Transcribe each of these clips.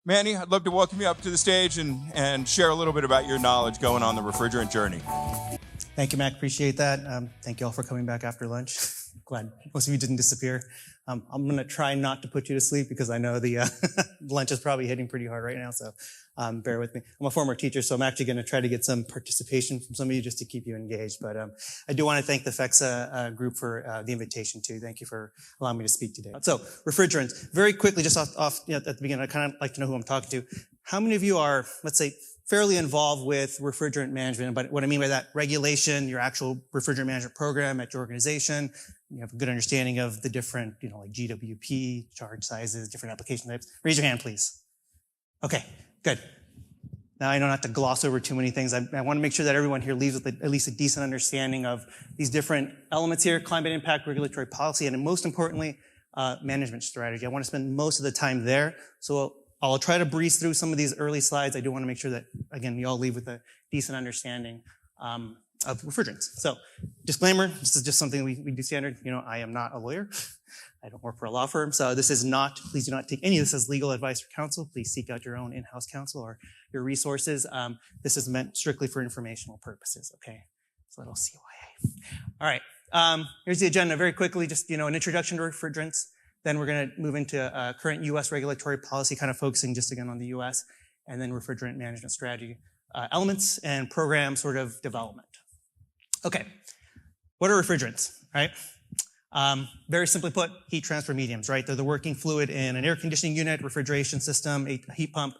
Manny, I'd love to welcome you up to the stage and share a little bit about your knowledge going on the refrigerant journey. Thank you, Mac. Appreciate that. Thank you all for coming back after lunch. Glad most of you didn't disappear. I'm going to try not to put you to sleep because I know the lunch is probably hitting pretty hard right now, so bear with me. I'm a former teacher, so I'm actually going to try to get some participation from some of you just to keep you engaged. But I do want to thank the FEXA group for the invitation, too. Thank you for allowing me to speak today. So, refrigerants. Very quickly, just off at the beginning, I kind of like to know who I'm talking to. How many of you are, let's say, fairly involved with refrigerant management? But what I mean by that, regulation, your actual refrigerant management program at your organization. You have a good understanding of the different, like GWP, charge sizes, different application types. Raise your hand, please. Okay, good. Now I know not to gloss over too many things. I want to make sure that everyone here leaves with at least a decent understanding of these different elements here: climate impact, regulatory policy, and most importantly, management strategy. I want to spend most of the time there. So I'll try to breeze through some of these early slides. I do want to make sure that, again, we all leave with a decent understanding of refrigerants. So, disclaimer, this is just something we do standard. I am not a lawyer. I don't work for a law firm. So this is not, please do not take any of this as legal advice or counsel. Please seek out your own in-house counsel or your resources. This is meant strictly for informational purposes, okay? So little CYA. All right, here's the agenda very quickly, just, an introduction to refrigerants. Then we're going to move into current U.S. regulatory policy, kind of focusing just again on the U.S., and then refrigerant management strategy elements and program sort of development. Okay, what are refrigerants, right? Very simply put, heat transfer mediums, right? They're the working fluid in an air conditioning unit, refrigeration system, a heat pump.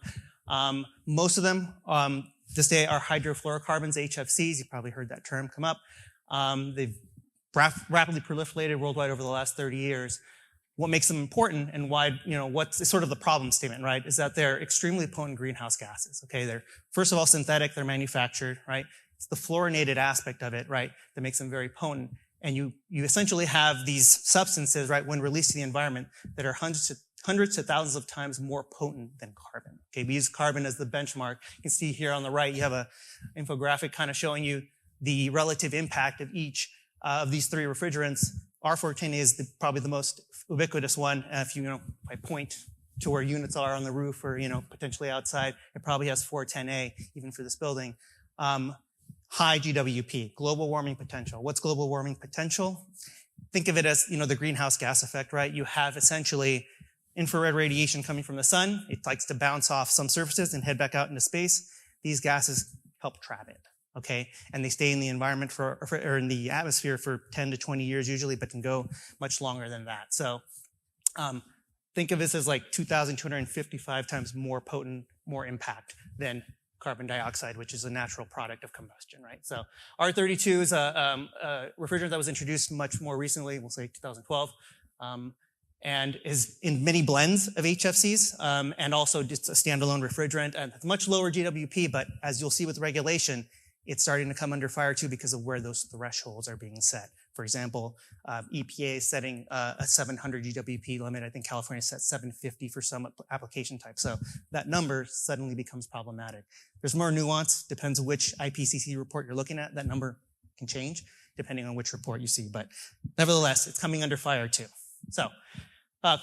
Most of them, this day, are hydrofluorocarbons, HFCs. You've probably heard that term come up. They've rapidly proliferated worldwide over the last 30 years. What makes them important and why, what's sort of the problem statement, right, is that they're extremely potent greenhouse gases, okay? They're, first of all, synthetic, they're manufactured, right? It's the fluorinated aspect of it, right, that makes them very potent. And you essentially have these substances, right, when released to the environment that are hundreds to thousands of times more potent than carbon. Okay, we use carbon as the benchmark. You can see here on the right, you have a infographic kind of showing you the relative impact of each of these three refrigerants. R410A is probably the most ubiquitous one. If if I point to where units are on the roof or, potentially outside, it probably has 410A, even for this building. High GWP, global warming potential. What's global warming potential? Think of it as, the greenhouse gas effect, right? You have essentially infrared radiation coming from the sun. It likes to bounce off some surfaces and head back out into space. These gases help trap it, okay? And they stay in the environment or in the atmosphere for 10 to 20 years usually, but can go much longer than that. So think of this as like 2,255 times more potent, more impact than carbon dioxide, which is a natural product of combustion, right? So R32 is a refrigerant that was introduced much more recently, we'll say 2012, and is in many blends of HFCs, and also just a standalone refrigerant, and it's much lower GWP, but as you'll see with regulation, it's starting to come under fire too because of where those thresholds are being set. For example, EPA is setting a 700 GWP limit. I think California set 750 for some application type. So that number suddenly becomes problematic. There's more nuance, depends on which IPCC report you're looking at. That number can change depending on which report you see. But nevertheless, it's coming under fire too. So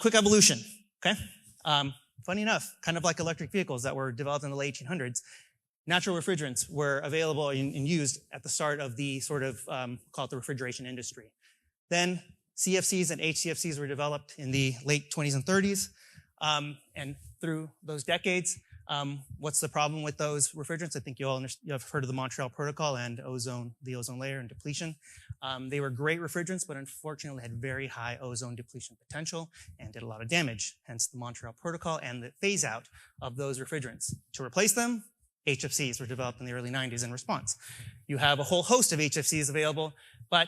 quick evolution, okay? Funny enough, kind of like electric vehicles that were developed in the late 1800s, natural refrigerants were available and used at the start of the sort of, call it the refrigeration industry. Then CFCs and HCFCs were developed in the late 20s and 30s. And through those decades, what's the problem with those refrigerants? I think you have heard of the Montreal Protocol and the ozone layer and depletion. They were great refrigerants, but unfortunately had very high ozone depletion potential and did a lot of damage, hence the Montreal Protocol and the phase out of those refrigerants. To replace them, HFCs were developed in the early 90s in response. You have a whole host of HFCs available, but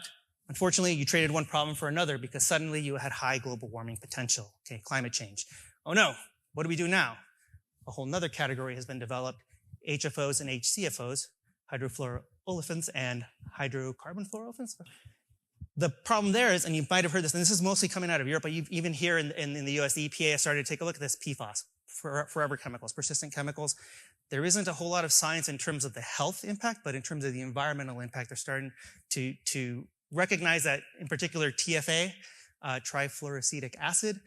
unfortunately you traded one problem for another because suddenly you had high global warming potential, okay, climate change. Oh no, what do we do now? A whole nother category has been developed, HFOs and HCFOs, hydrofluoroolefins and hydrocarbon fluoroolefins. The problem there is, and you might have heard this, and this is mostly coming out of Europe, but even here in the US, the EPA has started to take a look at this, PFAS, forever chemicals, persistent chemicals. There isn't a whole lot of science in terms of the health impact, but in terms of the environmental impact, they're starting to recognize that, in particular, TFA, trifluoroacetic acid,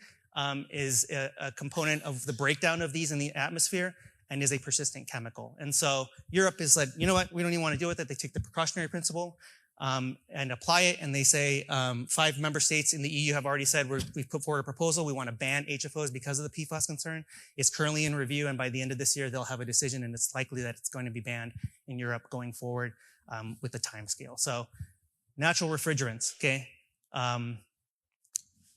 is a component of the breakdown of these in the atmosphere and is a persistent chemical. And so Europe is like, you know what, we don't even want to deal with it. They take the precautionary principle and apply it. And they say 5 member states in the EU have already said we've put forward a proposal. We want to ban HFOs because of the PFAS concern. It's currently in review, and by the end of this year, they'll have a decision, and it's likely that it's going to be banned in Europe going forward with the time scale. So natural refrigerants, okay?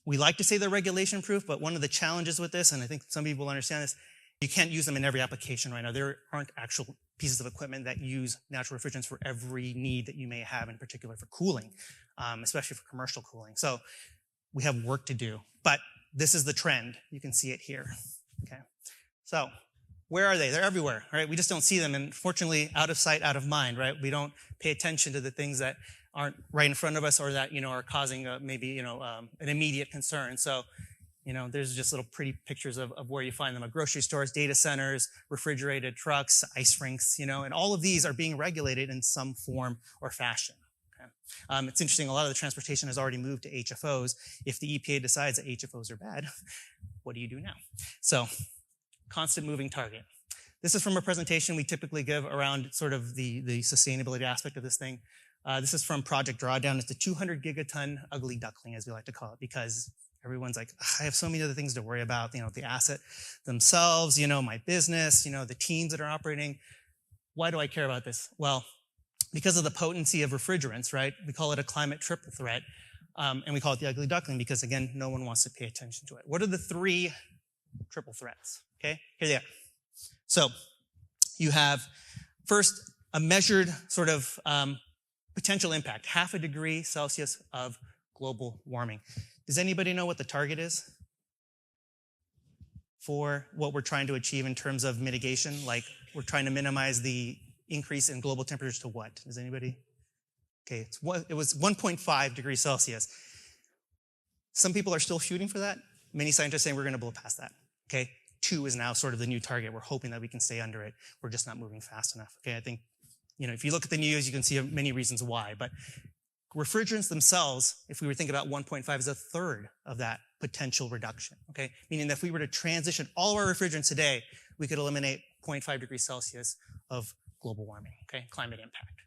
We like to say they're regulation proof, but one of the challenges with this, and I think some people understand this, you can't use them in every application right now. There aren't actual pieces of equipment that use natural refrigerants for every need that you may have, in particular for cooling, especially for commercial cooling. So we have work to do, but this is the trend. You can see it here, okay? So where are they? They're everywhere, right? We just don't see them, and fortunately, out of sight, out of mind, right? We don't pay attention to the things that aren't right in front of us or that, are causing maybe, an immediate concern. So, there's just little pretty pictures of where you find them at grocery stores, data centers, refrigerated trucks, ice rinks, and all of these are being regulated in some form or fashion. Okay? It's interesting, a lot of the transportation has already moved to HFOs. If the EPA decides that HFOs are bad, what do you do now? So, constant moving target. This is from a presentation we typically give around sort of the sustainability aspect of this thing. This is from Project Drawdown. It's the 200 gigaton ugly duckling, as we like to call it, because everyone's like, I have so many other things to worry about, the asset themselves, my business, the teams that are operating. Why do I care about this? Well, because of the potency of refrigerants, right? We call it a climate triple threat, and we call it the ugly duckling because, again, no one wants to pay attention to it. What are the 3 triple threats? Okay, here they are. So you have, first, a measured sort of potential impact, 0.5 degree Celsius of global warming. Does anybody know what the target is for what we're trying to achieve in terms of mitigation? Like, we're trying to minimize the increase in global temperatures to what? Does anybody? Okay, it was 1.5 degrees Celsius. Some people are still shooting for that. Many scientists are saying we're going to blow past that. Okay, 2 is now sort of the new target. We're hoping that we can stay under it. We're just not moving fast enough. Okay, I think, if you look at the news, you can see many reasons why. But refrigerants themselves, if we were thinking about 1.5, is 1/3 of that potential reduction. Okay, meaning that if we were to transition all of our refrigerants today, we could eliminate 0.5 degrees Celsius of global warming. Okay, climate impact.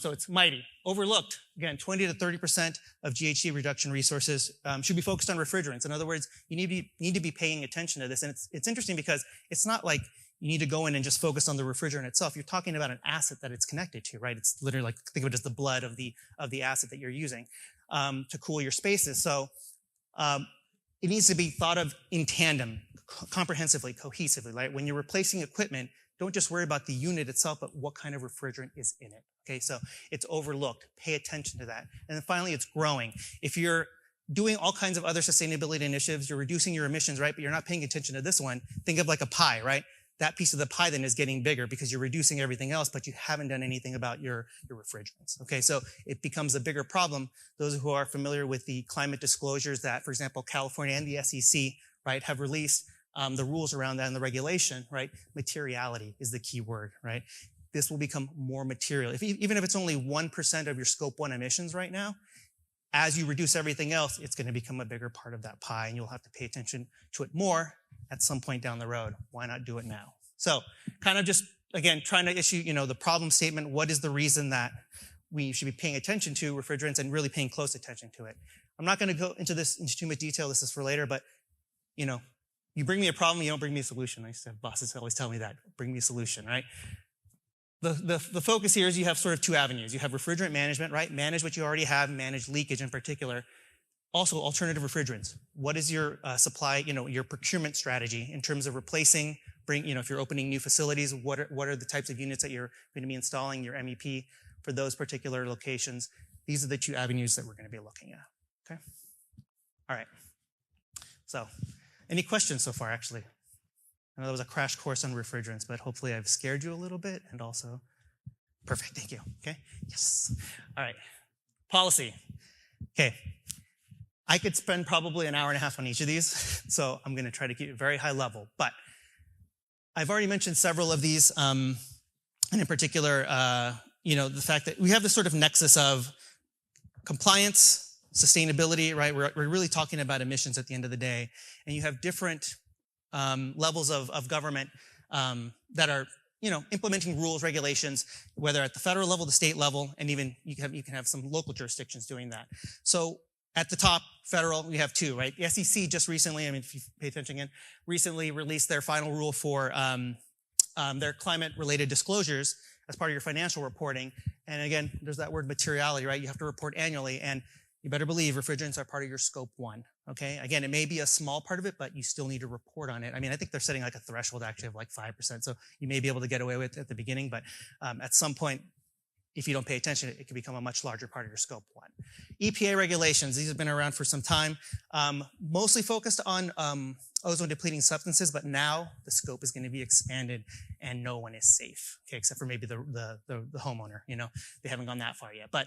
So it's mighty. Overlooked. Again, 20 to 30% of GHG reduction resources should be focused on refrigerants. In other words, you need to be paying attention to this. And it's interesting because it's not like you need to go in and just focus on the refrigerant itself. You're talking about an asset that it's connected to, right? It's literally like, think of it as the blood of the asset that you're using to cool your spaces. So it needs to be thought of in tandem, comprehensively, cohesively, right? When you're replacing equipment, don't just worry about the unit itself, but what kind of refrigerant is in it. Okay, so it's overlooked. Pay attention to that. And then finally, it's growing. If you're doing all kinds of other sustainability initiatives, you're reducing your emissions, right? But you're not paying attention to this one. Think of like a pie, right? That piece of the pie then is getting bigger because you're reducing everything else, but you haven't done anything about your refrigerants. Okay, so it becomes a bigger problem. Those who are familiar with the climate disclosures that, for example, California and the SEC, right, have released the rules around that and the regulation, right? Materiality is the key word, right? This will become more material. Even if it's only 1% of your scope 1 emissions right now, as you reduce everything else, it's going to become a bigger part of that pie, and you'll have to pay attention to it more at some point down the road. Why not do it now? So kind of just, again, trying to issue, the problem statement. What is the reason that we should be paying attention to refrigerants and really paying close attention to it? I'm not going to go into too much detail. This is for later, but, you bring me a problem, you don't bring me a solution. I used to have bosses always tell me that. Bring me a solution, right? The focus here is you have sort of 2 avenues. You have refrigerant management, right? Manage what you already have, manage leakage in particular. Also, alternative refrigerants. What is your supply, your procurement strategy in terms of replacing, if you're opening new facilities, what are the types of units that you're going to be installing, your MEP for those particular locations? These are the 2 avenues that we're going to be looking at, okay? All right. So, any questions so far, actually? I know that was a crash course on refrigerants, but hopefully I've scared you a little bit and also, perfect, thank you, okay? Yes, all right. Policy, okay. I could spend probably an hour and a half on each of these, so I'm going to try to keep it very high level. But I've already mentioned several of these, and in particular, the fact that we have this sort of nexus of compliance, sustainability, right? We're really talking about emissions at the end of the day. And you have different levels of government that are, implementing rules, regulations, whether at the federal level, the state level, and even you can have some local jurisdictions doing that. So at the top, federal, we have two, right? The SEC just recently, if you pay attention again, recently released their final rule for their climate-related disclosures as part of your financial reporting. And again, there's that word materiality, right? You have to report annually, and you better believe refrigerants are part of your scope 1, okay? Again, it may be a small part of it, but you still need to report on it. I think they're setting like a threshold actually of like 5%, so you may be able to get away with it at the beginning, but at some point, if you don't pay attention, it can become a much larger part of your scope 1. EPA regulations, these have been around for some time, mostly focused on ozone depleting substances, but now the scope is going to be expanded and no one is safe, okay, except for maybe the homeowner, they haven't gone that far yet. But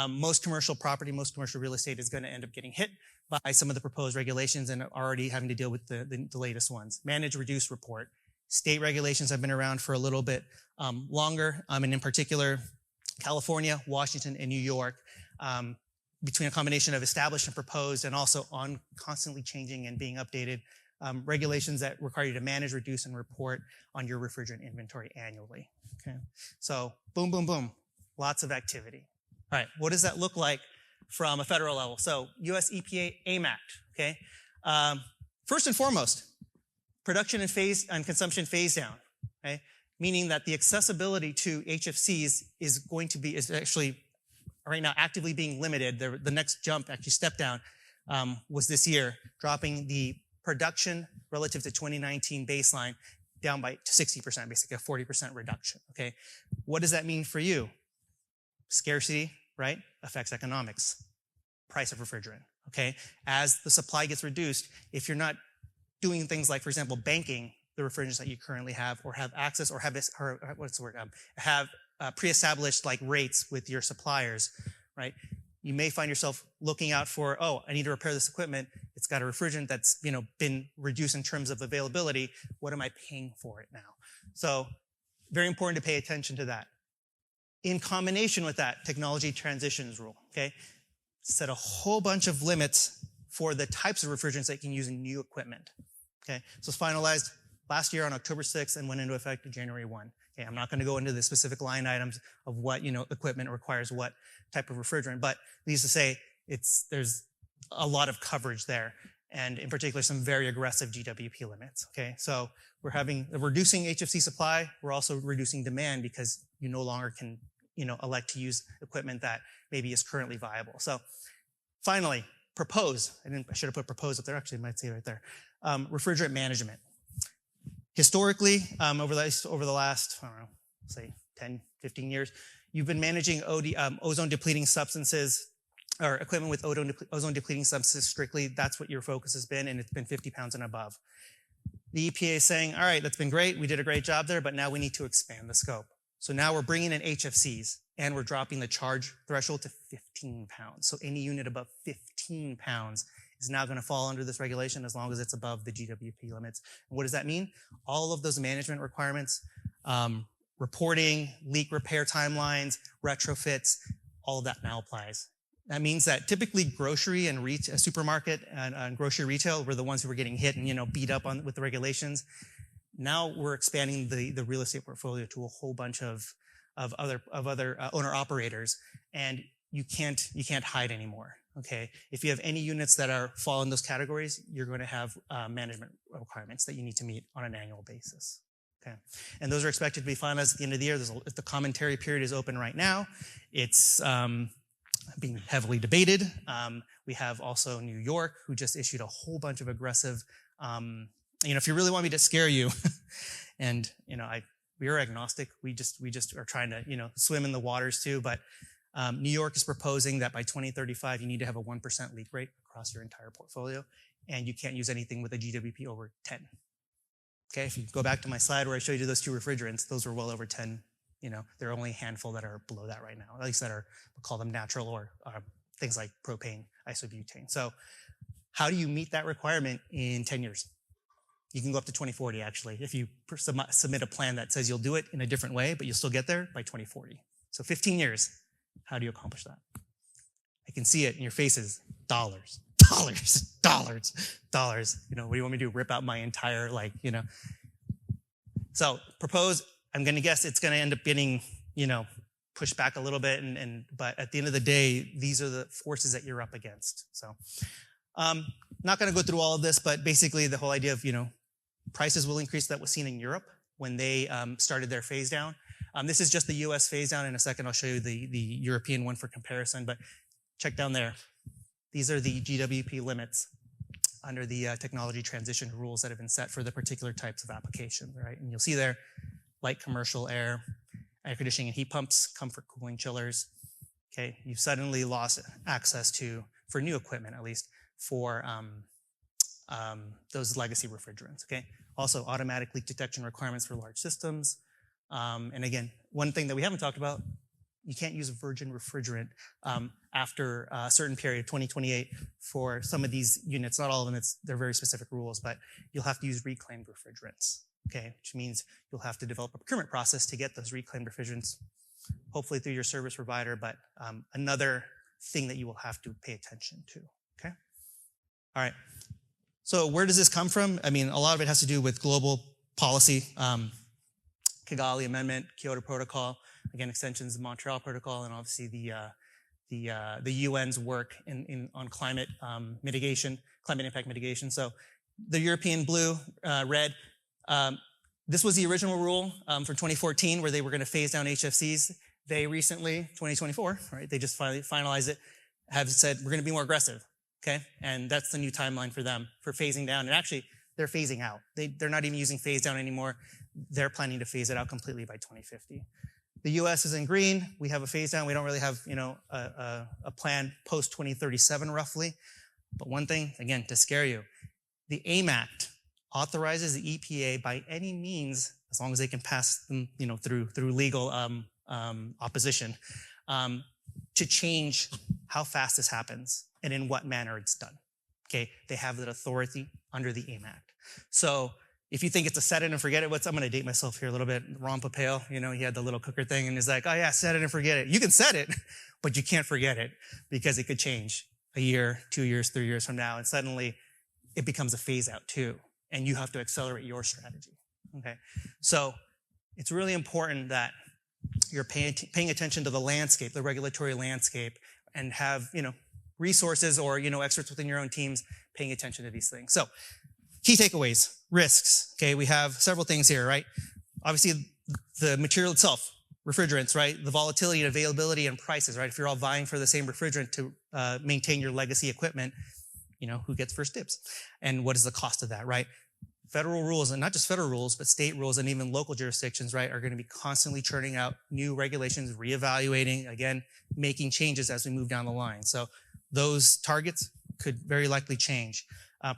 most commercial property, most commercial real estate is going to end up getting hit by some of the proposed regulations and already having to deal with the latest ones. Manage, reduce, report. State regulations have been around for a little bit longer, and in particular, California, Washington, and New York, between a combination of established and proposed and also on constantly changing and being updated regulations that require you to manage, reduce, and report on your refrigerant inventory annually. Okay, so boom, boom, boom, lots of activity. All right, what does that look like from a federal level? So US EPA AIM Act, okay? First and foremost, production and consumption phase down, okay? Meaning that the accessibility to HFCs is actually right now actively being limited. The next jump, actually step down, was this year, dropping the production relative to 2019 baseline down by 60%, basically a 40% reduction, okay? What does that mean for you? Scarcity, right, affects economics. Price of refrigerant, okay? As the supply gets reduced, if you're not doing things like, for example, banking the refrigerants that you currently have, or have access, or have pre-established like rates with your suppliers, right? You may find yourself looking out for, oh, I need to repair this equipment. It's got a refrigerant that's been reduced in terms of availability. What am I paying for it now? So very important to pay attention to that. In combination with that, technology transitions rule, okay? Set a whole bunch of limits for the types of refrigerants that you can use in new equipment, okay? So it's finalized last year on October 6th and went into effect January 1. Okay, I'm not going to go into the specific line items of what equipment requires what type of refrigerant, but needless to say, there's a lot of coverage there, and in particular some very aggressive GWP limits. Okay, so we're reducing HFC supply. We're also reducing demand because you no longer can elect to use equipment that maybe is currently viable. So finally, propose. I should have put propose up there. Actually, I might say it right there. Refrigerant management. Historically, over the last, I don't know, say 10, 15 years, you've been managing ozone depleting substances or equipment with ozone depleting substances strictly. That's what your focus has been, and it's been 50 pounds and above. The EPA is saying, all right, that's been great. We did a great job there, but now we need to expand the scope. So now we're bringing in HFCs, and we're dropping the charge threshold to 15 pounds. So any unit above 15 pounds is now going to fall under this regulation as long as it's above the GWP limits. And what does that mean? All of those management requirements, reporting, leak repair timelines, retrofits, all of that now applies. That means that typically grocery and supermarket and grocery retail were the ones who were getting hit and beat up with the regulations. Now we're expanding the real estate portfolio to a whole bunch of other owner operators, and you can't hide anymore. Okay, if you have any units that fall in those categories, you're going to have management requirements that you need to meet on an annual basis. Okay, and those are expected to be finalized at the end of the year. The commentary period is open right now. It's being heavily debated. We have also New York, who just issued a whole bunch of aggressive. If you really want me to scare you, and we are agnostic. We just are trying to swim in the waters too, but. New York is proposing that by 2035, you need to have a 1% leak rate across your entire portfolio, and you can't use anything with a GWP over 10. Okay, if you go back to my slide where I showed you those two refrigerants, those are well over 10. There are only a handful that are below that right now, at least that are, we'll call them natural, or things like propane, isobutane. So how do you meet that requirement in 10 years? You can go up to 2040, actually, if you submit a plan that says you'll do it in a different way, but you'll still get there by 2040. So 15 years. How do you accomplish that? I can see it in your faces. Dollars. What do you want me to do? Rip out my entire, So propose, I'm going to guess it's going to end up getting, pushed back a little bit. But at the end of the day, these are the forces that you're up against. So not going to go through all of this, but basically the whole idea of, prices will increase. That was seen in Europe when they started their phase down. This is just the US phase down. In a second, I'll show you the European one for comparison, but check down there. These are the GWP limits under the technology transition rules that have been set for the particular types of applications, right? And you'll see there, light commercial air conditioning and heat pumps, comfort cooling chillers. Okay, you've suddenly lost access to, for new equipment at least, for those legacy refrigerants, okay? Also, automatic leak detection requirements for large systems. And again, one thing that we haven't talked about, you can't use virgin refrigerant after a certain period, 2028, for some of these units. Not all of them, they're very specific rules, but you'll have to use reclaimed refrigerants, okay? Which means you'll have to develop a procurement process to get those reclaimed refrigerants, hopefully through your service provider, but another thing that you will have to pay attention to, okay? All right, so where does this come from? I mean, a lot of it has to do with global policy, Kigali Amendment, Kyoto Protocol, again, extensions of the Montreal Protocol, and obviously the UN's work on climate mitigation, climate impact mitigation. So the European blue, red, this was the original rule for 2014 where they were going to phase down HFCs. They recently, 2024, right, they just finally finalized it, have said we're going to be more aggressive, okay? And that's the new timeline for them for phasing down. And actually, they're phasing out. They're not even using phase down anymore. They're planning to phase it out completely by 2050. The US is in green. We have a phase down. We don't really have, a plan post 2037 roughly. But one thing, again, to scare you, the AIM Act authorizes the EPA by any means, as long as they can pass them, through legal opposition, to change how fast this happens and in what manner it's done. Okay, they have that authority under the AIM Act. So if you think it's a set it and forget it, I'm going to date myself here a little bit. Ron Popeil, he had the little cooker thing and he's like, oh yeah, set it and forget it. You can set it, but you can't forget it because it could change a year, 2 years, 3 years from now. And suddenly it becomes a phase out too. And you have to accelerate your strategy. Okay. So it's really important that you're paying attention to the landscape, the regulatory landscape, and have, resources or, experts within your own teams paying attention to these things. So key takeaways, risks. Okay, we have several things here, right? Obviously, the material itself, refrigerants, right? The volatility and availability and prices, right? If you're all vying for the same refrigerant to maintain your legacy equipment, who gets first dibs? And what is the cost of that, right? Federal rules, and not just federal rules, but state rules and even local jurisdictions, right, are going to be constantly churning out new regulations, reevaluating, again, making changes as we move down the line. So those targets could very likely change.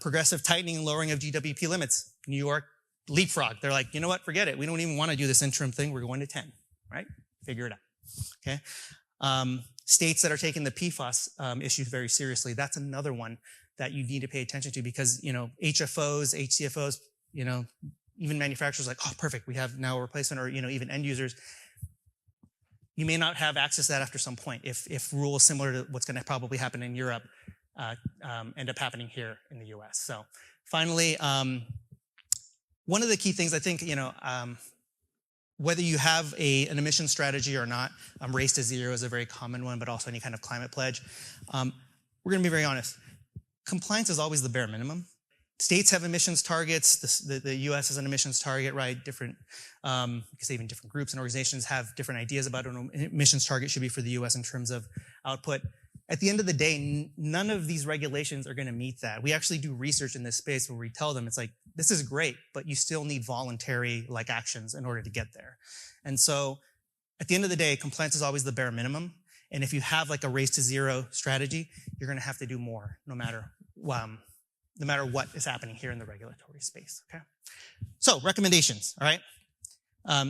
Progressive tightening and lowering of GWP limits. New York, leapfrog. They're like, you know what, forget it. We don't even want to do this interim thing. We're going to 10, right? Figure it out, okay? States that are taking the PFAS issue very seriously, that's another one that you need to pay attention to because, HFOs, HCFOs, even manufacturers like, oh, perfect, we have now a replacement, or, even end users. You may not have access to that after some point if rules similar to what's going to probably happen in Europe end up happening here in the US. So finally, one of the key things I think, whether you have an emission strategy or not, race to zero is a very common one, but also any kind of climate pledge. We're going to be very honest. Compliance is always the bare minimum. States have emissions targets. The U.S. has an emissions target, right? Different, because even different groups and organizations have different ideas about what an emissions target should be for the U.S. in terms of output. At the end of the day, none of these regulations are going to meet that. We actually do research in this space where we tell them, it's like, this is great, but you still need voluntary actions in order to get there. And so at the end of the day, compliance is always the bare minimum. And if you have a race to zero strategy, you're going to have to do more no matter what is happening here in the regulatory space, okay? So recommendations, all right?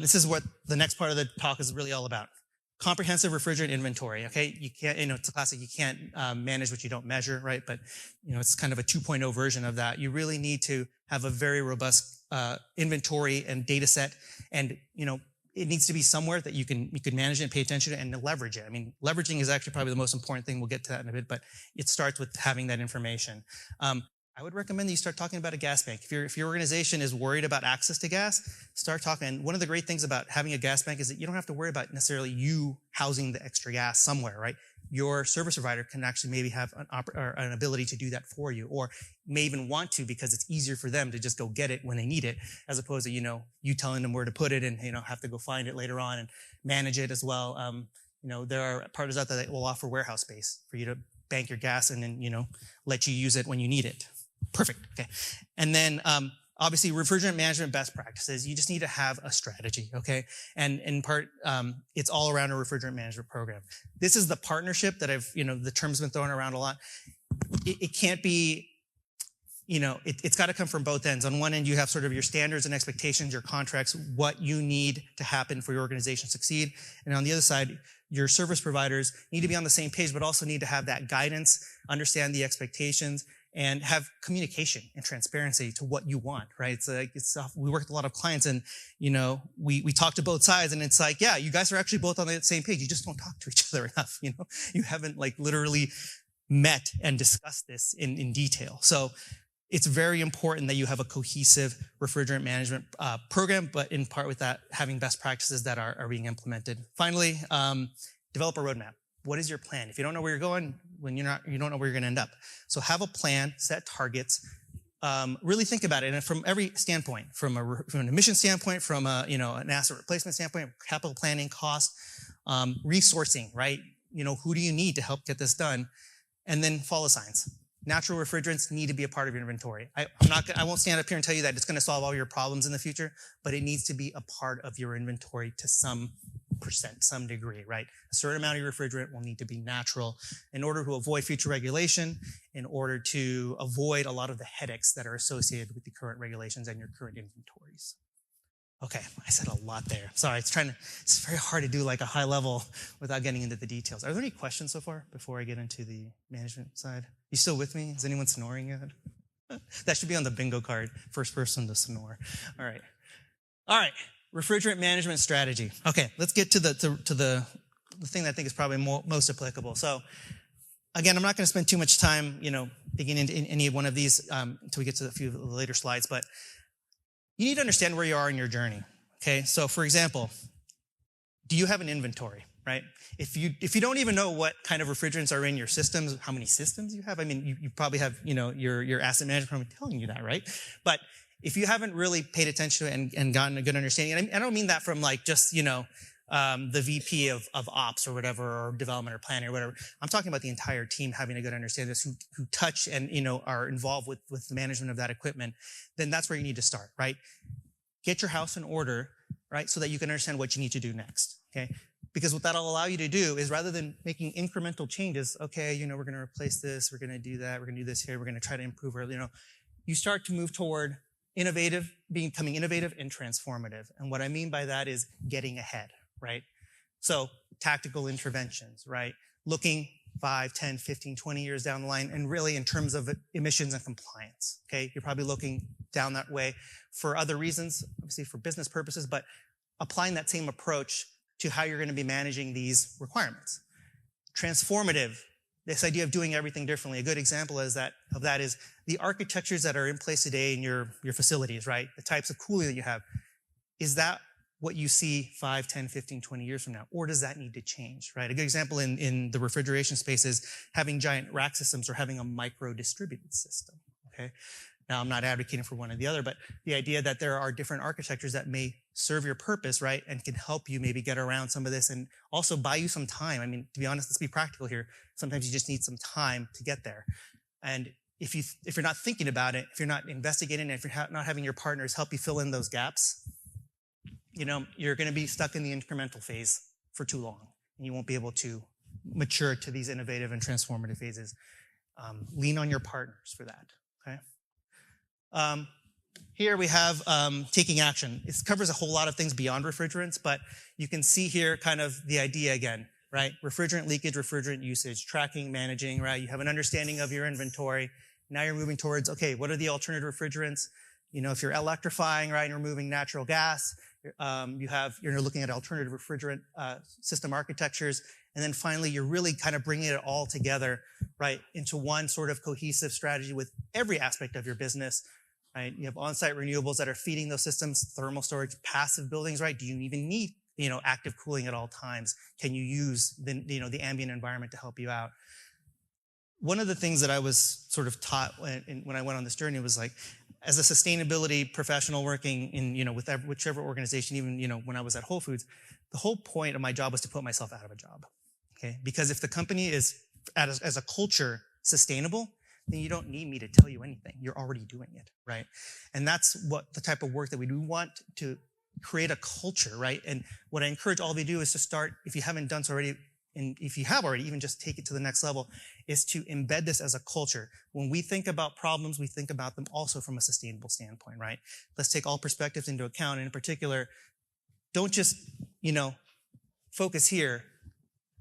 This is what the next part of the talk is really all about. Comprehensive refrigerant inventory, okay? You can't, it's a classic, you can't manage what you don't measure, right? But, it's kind of a 2.0 version of that. You really need to have a very robust inventory and data set and, it needs to be somewhere that you can manage it and pay attention to and to leverage it. I mean, leveraging is actually probably the most important thing. We'll get to that in a bit, but it starts with having that information. I would recommend that you start talking about a gas bank. If your organization is worried about access to gas, start talking. And one of the great things about having a gas bank is that you don't have to worry about necessarily you housing the extra gas somewhere, right? Your service provider can actually maybe have an ability to do that for you, or may even want to because it's easier for them to just go get it when they need it, as opposed to, you telling them where to put it and, have to go find it later on and manage it as well. There are partners out there that will offer warehouse space for you to bank your gas and then, let you use it when you need it. Perfect. Okay. And then, obviously, refrigerant management best practices, you just need to have a strategy, okay? And in part, it's all around a refrigerant management program. This is the partnership that the term's been thrown around a lot. It can't be, it's got to come from both ends. On one end, you have sort of your standards and expectations, your contracts, what you need to happen for your organization to succeed. And on the other side, your service providers need to be on the same page, but also need to have that guidance, understand the expectations, and have communication and transparency to what you want, right? We work with a lot of clients and, we talk to both sides and it's like, yeah, you guys are actually both on the same page. You just don't talk to each other enough, You haven't literally met and discussed this in detail. So it's very important that you have a cohesive refrigerant management program, but in part with that, having best practices that are being implemented. Finally, develop a roadmap. What is your plan? If you don't know where you're going, you don't know where you're going to end up. So have a plan, set targets, really think about it. And from every standpoint, from an emission standpoint, from an asset replacement standpoint, capital planning, cost, resourcing, right? Who do you need to help get this done? And then follow signs. Natural refrigerants need to be a part of your inventory. I won't stand up here and tell you that it's going to solve all your problems in the future, but it needs to be a part of your inventory to some degree, right? A certain amount of your refrigerant will need to be natural in order to avoid future regulation, in order to avoid a lot of the headaches that are associated with the current regulations and your current inventories. Okay, I said a lot there. Sorry, it's very hard to do a high level without getting into the details. Are there any questions so far before I get into the management side? You still with me? Is anyone snoring yet? That should be on the bingo card. First person to snore. All right. Refrigerant management strategy. Okay, let's get to the thing that I think is probably most applicable. So, again, I'm not going to spend too much time, digging into any one of these until we get to a few of the later slides. But you need to understand where you are in your journey. Okay, so for example, do you have an inventory? Right? If you don't even know what kind of refrigerants are in your systems, how many systems you have, I mean, you probably have your asset management program telling you that, right? But if you haven't really paid attention and gotten a good understanding, and I don't mean that from just, the VP of ops or whatever, or development or planning or whatever. I'm talking about the entire team having a good understanding of this, who touch and, are involved with the management of that equipment. Then that's where you need to start, right? Get your house in order, right? So that you can understand what you need to do next, okay? Because what that'll allow you to do is, rather than making incremental changes, okay, we're going to replace this, we're going to do that, we're going to do this here, we're going to try to improve our, you start to move toward becoming innovative and transformative. And what I mean by that is getting ahead, right? So tactical interventions, right? Looking 5, 10, 15, 20 years down the line, and really in terms of emissions and compliance, okay? You're probably looking down that way for other reasons, obviously for business purposes, but applying that same approach to how you're going to be managing these requirements. Transformative, this idea of doing everything differently. A good example of that is the architectures that are in place today in your facilities, right? The types of cooling that you have. Is that what you see 5, 10, 15, 20 years from now? Or does that need to change, right? A good example in the refrigeration space is having giant rack systems or having a micro distributed system, okay? Now, I'm not advocating for one or the other, but the idea that there are different architectures that may serve your purpose, right, and can help you maybe get around some of this and also buy you some time. I mean, to be honest, let's be practical here. Sometimes you just need some time to get there. And if you're not thinking about it, if you're not investigating it, if you're not having your partners help you fill in those gaps, you're going to be stuck in the incremental phase for too long, and you won't be able to mature to these innovative and transformative phases. Lean on your partners for that, okay? Here we have taking action. It covers a whole lot of things beyond refrigerants, but you can see here kind of the idea again, right? Refrigerant leakage, refrigerant usage, tracking, managing, right? You have an understanding of your inventory. Now you're moving towards, okay, what are the alternative refrigerants? If you're electrifying, right, and removing natural gas, You're looking at alternative refrigerant system architectures. And then finally, you're really kind of bringing it all together, right, into one sort of cohesive strategy with every aspect of your business, right? You have on-site renewables that are feeding those systems, thermal storage, passive buildings, right? Do you even need, active cooling at all times? Can you use the ambient environment to help you out? One of the things that I was sort of taught when I went on this journey was like, as a sustainability professional working in, with whichever organization, even, when I was at Whole Foods, the whole point of my job was to put myself out of a job, okay? Because if the company is, as a culture, sustainable, then you don't need me to tell you anything. You're already doing it, right? And that's what the type of work that we do. We want to create a culture, right? And what I encourage all of you to do is to start, if you haven't done so already, and if you have already, even just take it to the next level, is to embed this as a culture. When we think about problems, we think about them also from a sustainable standpoint, right? Let's take all perspectives into account. And in particular, don't just, focus here.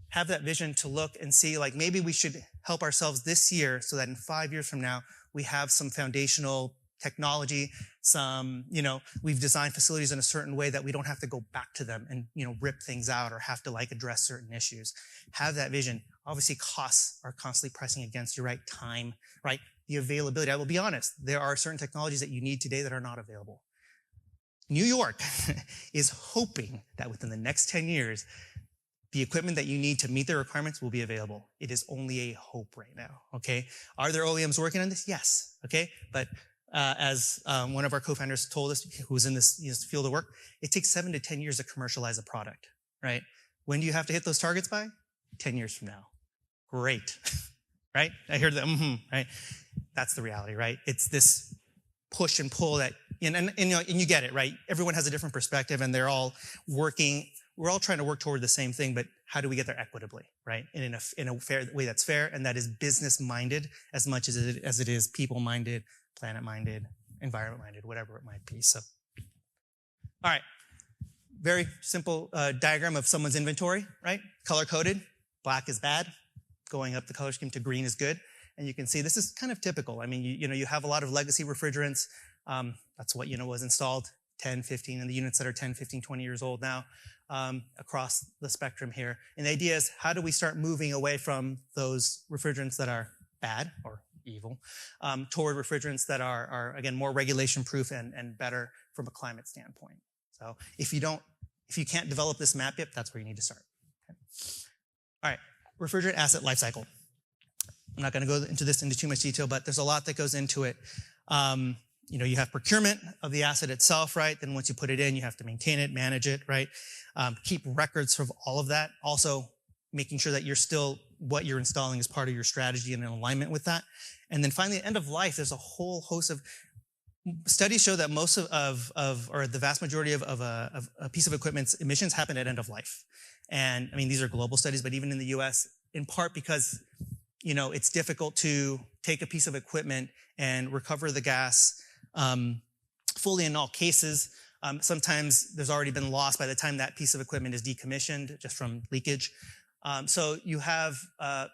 Have that vision to look and see, like, maybe we should help ourselves this year so that in 5 years from now, we have some foundational technology, we've designed facilities in a certain way that we don't have to go back to them and, rip things out or have to address certain issues. Have that vision. Obviously, costs are constantly pressing against you, right? Time, right? The availability. I will be honest, there are certain technologies that you need today that are not available. New York is hoping that within the next 10 years, the equipment that you need to meet the requirements will be available. It is only a hope right now, okay? Are there OEMs working on this? Yes, okay? But as one of our co-founders told us, who was in this field of work, it takes 7 to 10 years to commercialize a product, right? When do you have to hit those targets by? 10 years from now. Great, right? I heard that, right? That's the reality, right? It's this push and pull that, and you get it, right? Everyone has a different perspective and they're all working. We're all trying to work toward the same thing, but how do we get there equitably, right? And in a fair way that's fair and that is business-minded as much as it is people-minded, planet-minded, environment-minded, whatever it might be. So, all right. Very simple diagram of someone's inventory, right? Color-coded. Black is bad. Going up the color scheme to green is good. And you can see this is kind of typical. I mean, you have a lot of legacy refrigerants. That's what, was installed 10, 15, and the units that are 10, 15, 20 years old now across the spectrum here. And the idea is, how do we start moving away from those refrigerants that are bad or evil toward refrigerants that are again, more regulation-proof and better from a climate standpoint. So if you can't develop this map yet, that's where you need to start. Okay. All right, refrigerant asset lifecycle. I'm not going to go into too much detail, but there's a lot that goes into it. You have procurement of the asset itself, right? Then once you put it in, you have to maintain it, manage it, right? Keep records of all of that. Also, making sure that what you're installing is part of your strategy and in alignment with that. And then finally, at end of life, there's a whole host of studies show that most or the vast majority of a piece of equipment's emissions happen at end of life. And I mean, these are global studies, but even in the US, in part because, it's difficult to take a piece of equipment and recover the gas fully in all cases. Sometimes there's already been loss by the time that piece of equipment is decommissioned just from leakage. So you have, a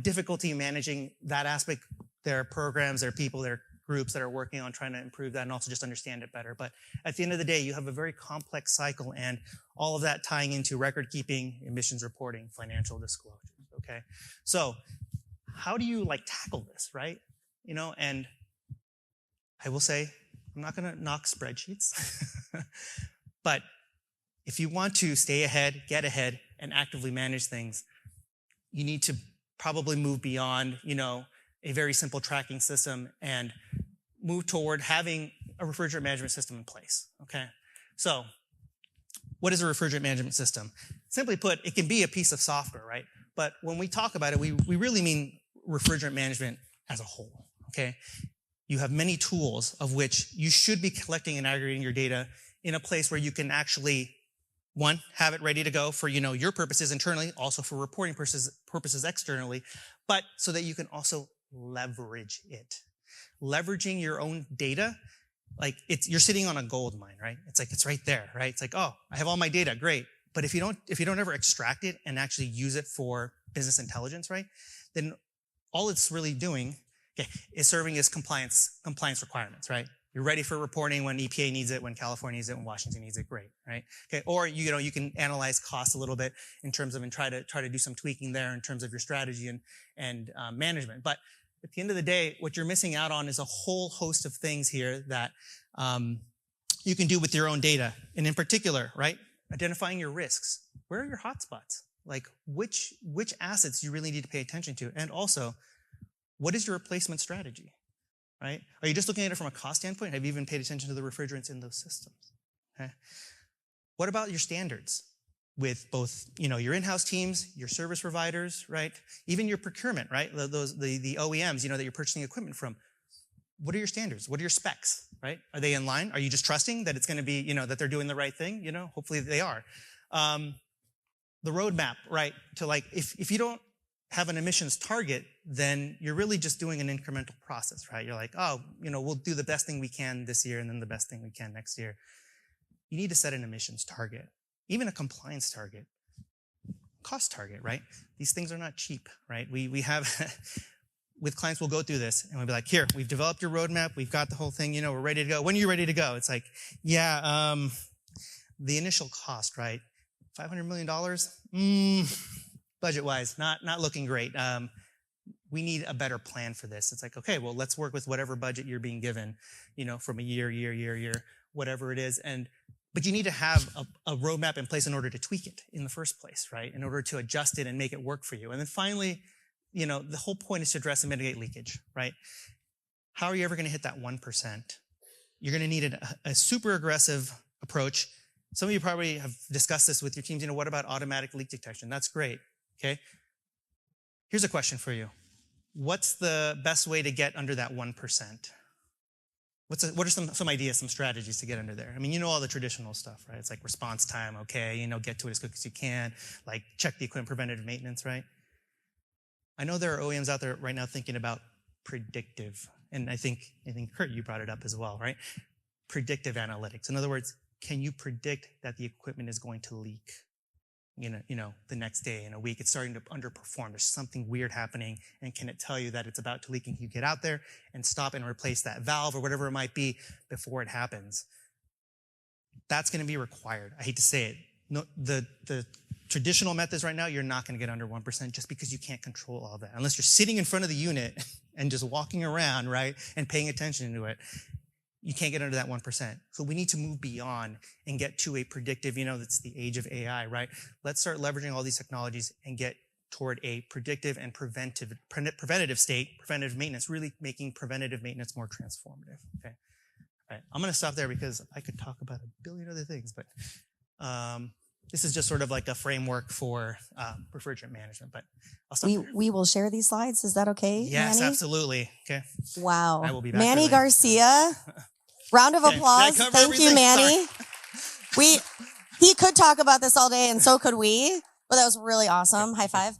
difficulty managing that aspect. There are programs, there are people, there are groups that are working on trying to improve that and also just understand it better. But at the end of the day, you have a very complex cycle and all of that tying into record keeping, emissions reporting, financial disclosures, okay? So how do you tackle this, right? And I will say, I'm not gonna knock spreadsheets, but if you want to stay ahead, get ahead, and actively manage things, you need to probably move beyond, a very simple tracking system and move toward having a refrigerant management system in place, okay? So what is a refrigerant management system? Simply put, it can be a piece of software, right? But when we talk about it, we really mean refrigerant management as a whole, okay? You have many tools of which you should be collecting and aggregating your data in a place where you can actually, one, have it ready to go for, your purposes internally, also for reporting purposes externally, but so that you can also leverage it. Leveraging your own data, you're sitting on a gold mine, right? It's right there, right? It's oh, I have all my data, great. But if you don't ever extract it and actually use it for business intelligence, right? Then all it's really doing is serving as compliance requirements, right? You're ready for reporting when EPA needs it, when California needs it, when Washington needs it. Great, right? Okay. Or you can analyze costs a little bit in terms of and try to do some tweaking there in terms of your strategy and management. But at the end of the day, what you're missing out on is a whole host of things here that you can do with your own data. And in particular, right, identifying your risks. Where are your hotspots? Like which assets you really need to pay attention to? And also, what is your replacement strategy, right? Are you just looking at it from a cost standpoint? Have you even paid attention to the refrigerants in those systems? Okay. What about your standards with both, your in-house teams, your service providers, right? Even your procurement, right? The OEMs, that you're purchasing equipment from. What are your standards? What are your specs, right? Are they in line? Are you just trusting that it's going to be, that they're doing the right thing? Hopefully they are. The roadmap, right? To if you don't have an emissions target, then you're really just doing an incremental process, right? You're like, oh, we'll do the best thing we can this year and then the best thing we can next year. You need to set an emissions target, even a compliance target, cost target, right? These things are not cheap, right? We have, with clients, we'll go through this and we'll be like, here, we've developed your roadmap. We've got the whole thing, we're ready to go. When are you ready to go? It's like, yeah, the initial cost, right? $500 million? Budget-wise, not looking great. We need a better plan for this. It's like, okay, well, let's work with whatever budget you're being given, from a year, whatever it is. But you need to have a roadmap in place in order to tweak it in the first place, right? In order to adjust it and make it work for you. And then finally, the whole point is to address and mitigate leakage, right? How are you ever going to hit that 1%? You're going to need a super aggressive approach. Some of you probably have discussed this with your teams. What about automatic leak detection? That's great. Okay. Here's a question for you. What's the best way to get under that 1%? What are some ideas, some strategies to get under there? I mean, all the traditional stuff, right? It's like response time, okay, get to it as quick as you can, like check the equipment, preventative maintenance, right? I know there are OEMs out there right now thinking about predictive, and I think Kurt, you brought it up as well, right? Predictive analytics. In other words, can you predict that the equipment is going to leak? The next day, in a week, it's starting to underperform. There's something weird happening, and can it tell you that it's about to leak? And can you get out there and stop and replace that valve or whatever it might be before it happens? That's going to be required. I hate to say it. No, the traditional methods right now, you're not going to get under 1% just because you can't control all that. Unless you're sitting in front of the unit and just walking around, right, and paying attention to it. You can't get under that 1%. So we need to move beyond and get to a predictive, that's the age of AI, right? Let's start leveraging all these technologies and get toward a predictive and preventative state, preventative maintenance, really making preventative maintenance more transformative, okay? All right, I'm going to stop there because I could talk about a billion other things, but this is just sort of like a framework for refrigerant management, but I'll stop there. We will share these slides. Is that okay, Yes, Manny? absolutely. Okay. Wow. I will be back Manny really. Garcia. Round of applause. Did I cover Thank you, everything? Manny. He could talk about this all day, and so could we, but that was really awesome. High five.